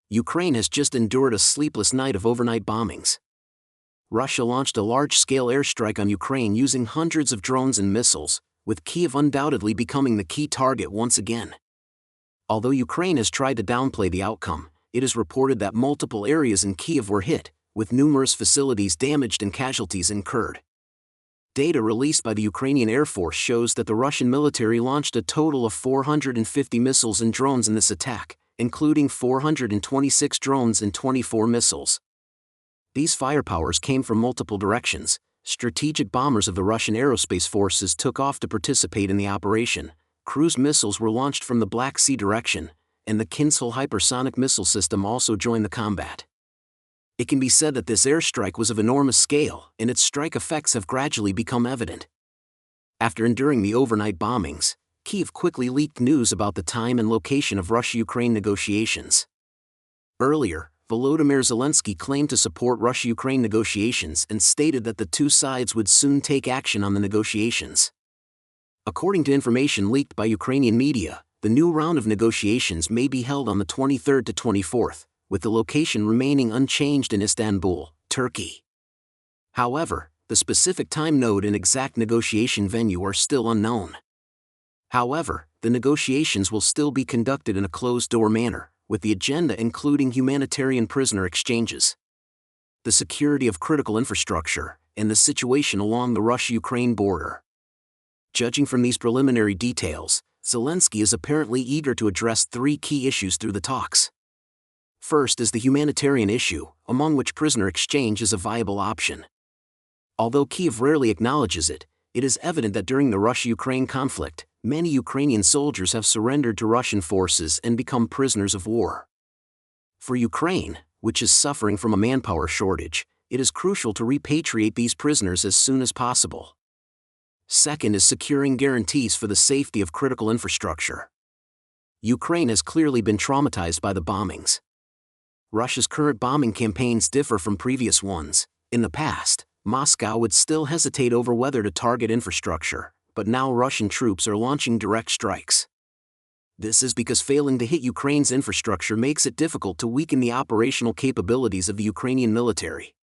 Ukraine has just endured a sleepless night of overnight bombings. Russia launched a large-scale airstrike on Ukraine using hundreds of drones and missiles, with Kyiv undoubtedly becoming the key target once again. Although Ukraine has tried to downplay the outcome, it is reported that multiple areas in Kyiv were hit, with numerous facilities damaged and casualties incurred. Data released by the Ukrainian Air Force shows that the Russian military launched a total of 450 missiles and drones in this attack, including 426 drones and 24 missiles. These firepowers came from multiple directions. Strategic bombers of the Russian aerospace forces took off to participate in the operation, cruise missiles were launched from the Black Sea direction, and the Kinzhal hypersonic missile system also joined the combat. It can be said that this airstrike was of enormous scale, and its strike effects have gradually become evident. After enduring the overnight bombings, Kyiv quickly leaked news about the time and location of Russia-Ukraine negotiations. Earlier, Volodymyr Zelensky claimed to support Russia-Ukraine negotiations and stated that the two sides would soon take action on the negotiations. According to information leaked by Ukrainian media, the new round of negotiations may be held on the 23rd to 24th, with the location remaining unchanged in Istanbul, Turkey. However, the specific time node and exact negotiation venue are still unknown. However, the negotiations will still be conducted in a closed-door manner, with the agenda including humanitarian prisoner exchanges, the security of critical infrastructure, and the situation along the Russia-Ukraine border. Judging from these preliminary details, Zelensky is apparently eager to address three key issues through the talks. First is the humanitarian issue, among which prisoner exchange is a viable option. Although Kyiv rarely acknowledges it, it is evident that during the Russia-Ukraine conflict, many Ukrainian soldiers have surrendered to Russian forces and become prisoners of war. For Ukraine, which is suffering from a manpower shortage, it is crucial to repatriate these prisoners as soon as possible. Second is securing guarantees for the safety of critical infrastructure. Ukraine has clearly been traumatized by the bombings. Russia's current bombing campaigns differ from previous ones. In the past, Moscow would still hesitate over whether to target infrastructure, but now Russian troops are launching direct strikes. This is because failing to hit Ukraine's infrastructure makes it difficult to weaken the operational capabilities of the Ukrainian military.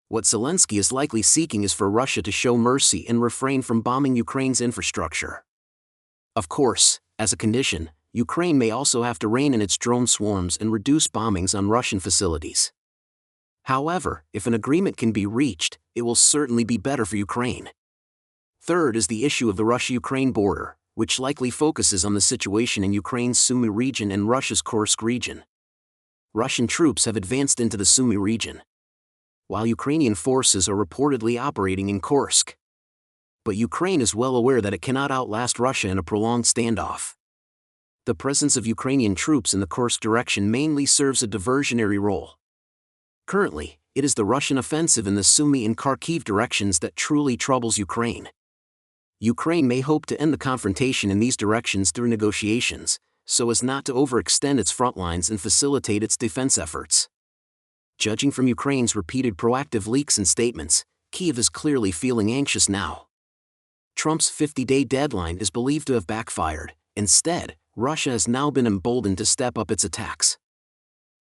What Zelensky is likely seeking is for Russia to show mercy and refrain from bombing Ukraine's infrastructure. Of course, as a condition, Ukraine may also have to rein in its drone swarms and reduce bombings on Russian facilities. However, if an agreement can be reached, it will certainly be better for Ukraine. Third is the issue of the Russia-Ukraine border, which likely focuses on the situation in Ukraine's Sumy region and Russia's Kursk region. Russian troops have advanced into the Sumy region, while Ukrainian forces are reportedly operating in Kursk. But Ukraine is well aware that it cannot outlast Russia in a prolonged standoff. The presence of Ukrainian troops in the Kursk direction mainly serves a diversionary role. Currently, it is the Russian offensive in the Sumy and Kharkiv directions that truly troubles Ukraine. Ukraine may hope to end the confrontation in these directions through negotiations, so as not to overextend its front lines and facilitate its defense efforts. Judging from Ukraine's repeated proactive leaks and statements, Kyiv is clearly feeling anxious now. Trump's 50-day deadline is believed to have backfired. Instead, Russia has now been emboldened to step up its attacks.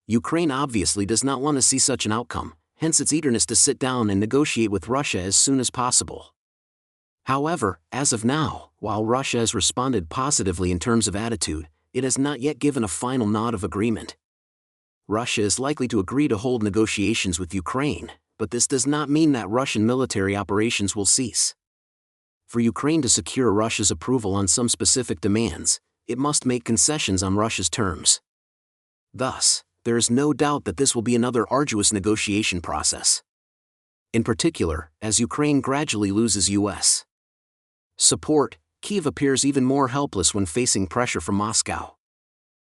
Ukraine obviously does not want to see such an outcome, hence its eagerness to sit down and negotiate with Russia as soon as possible. However, as of now, while Russia has responded positively in terms of attitude, it has not yet given a final nod of agreement. Russia is likely to agree to hold negotiations with Ukraine, but this does not mean that Russian military operations will cease. For Ukraine to secure Russia's approval on some specific demands, it must make concessions on Russia's terms. Thus, there is no doubt that this will be another arduous negotiation process. In particular, as Ukraine gradually loses U.S. support, Kyiv appears even more helpless when facing pressure from Moscow.